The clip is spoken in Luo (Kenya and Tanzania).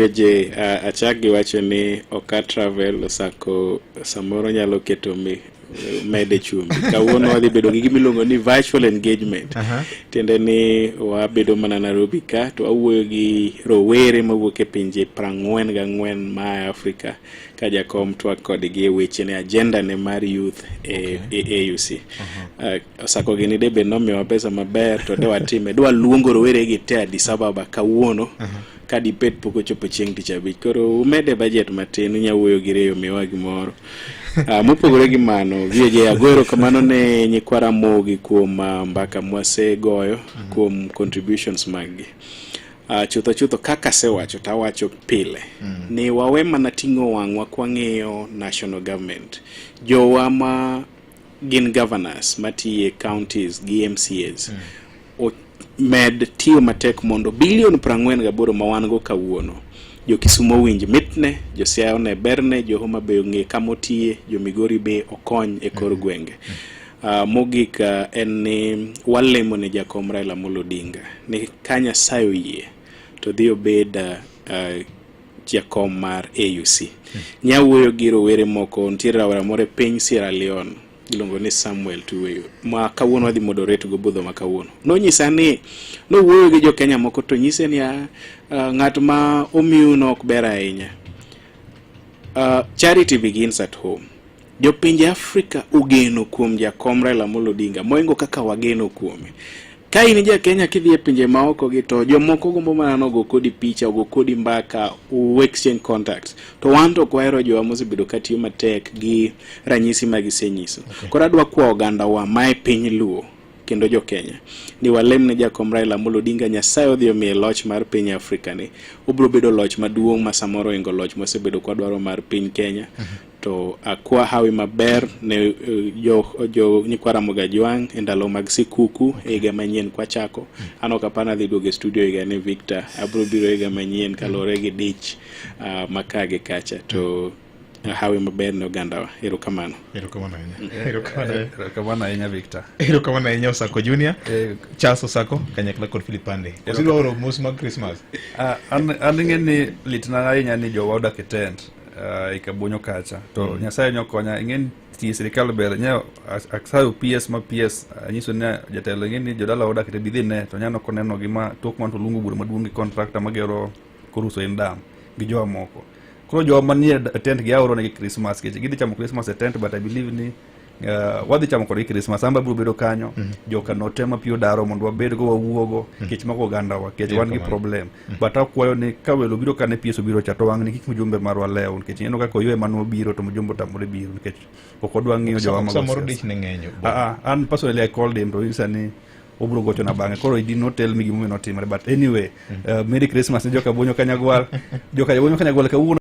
Je achak gi wacho ni Oka Travel osako samoro nyalo keto mede chumbi. Kawuono wadhi bedo gi gimiluongo ni virtual engagement. Tiende ni wabedo mana Nairobi ka to wawuoyo gi rowere mawuok e pinje 44 ma Afrika ka jakom twak kodgi e weche ne agenda ne mar youth e AUC. Osako gini de be nomiwa pesa maber to de watime dwa luongo rowere gi te Addis Ababa kawuono. Ka dipet poko chopo chieng' tich abich. Koro umede budget matin unyawuoyo gi reyo miwa gimoro. Mopogore gi mano, VJ agwero kamano ne nyikwara mogi kuom mbaka mwase goyo kuom contributions magi. Chutho kaka sewacho tawacho pile ni wawe mana ting'o wang'wa kwang'iyo national government. Jowa ma gin governors matiye counties gi MCAs med tiyo matek mondo bilion 48 ma wan go kawuono. Jo Kisumo winj mitne, jo Siaya ne berne, jo Homa Bay ng'e kamotiye, jo Migori be okony e kor gwenge. Mogik en ni walemo ne jakom Raila Amolo Odinga ni ka Nyasaye oyie to dhi obed jakom mar AUC. Nyawuoyo gi rowere moko ntiere rawera moro e piny Sierra Leone ilongo ni Samuel Tuweyo ma kawuono wadhi moderate go budho ma kawuono. Nonyisa ni nowuoyo gi jo Kenya moko to nyise ni ng'at ma omiu no ok ber ahinya. Charity begins at home. Jo pinje Afrika ugeno kuom jakom Raila Amolo Odinga moingo kaka wageno kuome. Ka in ja Kenya kidhi e pinje maoko gi to jomoko gombo mana nogo kodi picha, ogo kodi mbaka, u exchange contacts. To wan to kwahero jowa mosebedo katiyo matek gi ranyisi magisenyiso. Koro adwa kwa oganda wa mae piny Luo kendo jo Kenya ni walem ne jakom Raila Amolo Odinga Nyasaye odhi omiye loch mar piny Afrika ni. Obro bedo loch maduong' ma samoro ingo loch mosebedo kwa dwaro mar piny Kenya. To akwa hawi maber ne jo nyikwara moga jwang' e ndalo mag sikuku e higa manyien kwa chako. Ano kapana dhi duoge studio higa ni Victor abro biro higa manyien kalore gi dich makage kacha to hawi maber ne ogandawa. Erokamano. Erokamano ahinya Victor. Erokamano ahinya Osako Junior. Charles Osako kanyakla kod Philip Pande. Osidwa oro mos mag Christmas. An ng'eni litna ahinya ni jowa odak e tent ikabunyo kacha to Nyasaye nyokonya ing'en ti sirikal ber nya aksayo PS ma PS nyiso ni jatelo ng'eni jodala odak e bidhine to nyano koneno gima tok man to lungu bur maduong' gi contractor magero koruso endam gi jowa moko. Koro jowa manie tent gi aoro ne Christmas kech gidhi chamo Christmas e tent, but I believe ni wadhi chamo kod Christmas amba biro bedo kanyo joka notema pio daro mondo wabed go wawuogo kech mago ganda wa kech wan gi problem but akwayo ni ka welo biro kane pieso biro chato wang' ni kik mjumbe marwa leo kech eno kako ywe mano biro to mjumbe tamore biro kech okodwa ng'iyo jowa mago samoro dich ne ng'enyo. An personally I called him to he ni obro gocho na bang'e koro he did not tell me gimomiyo notimore, but anyway Merry Christmas ne joka bonyo Kanyagwal kawuono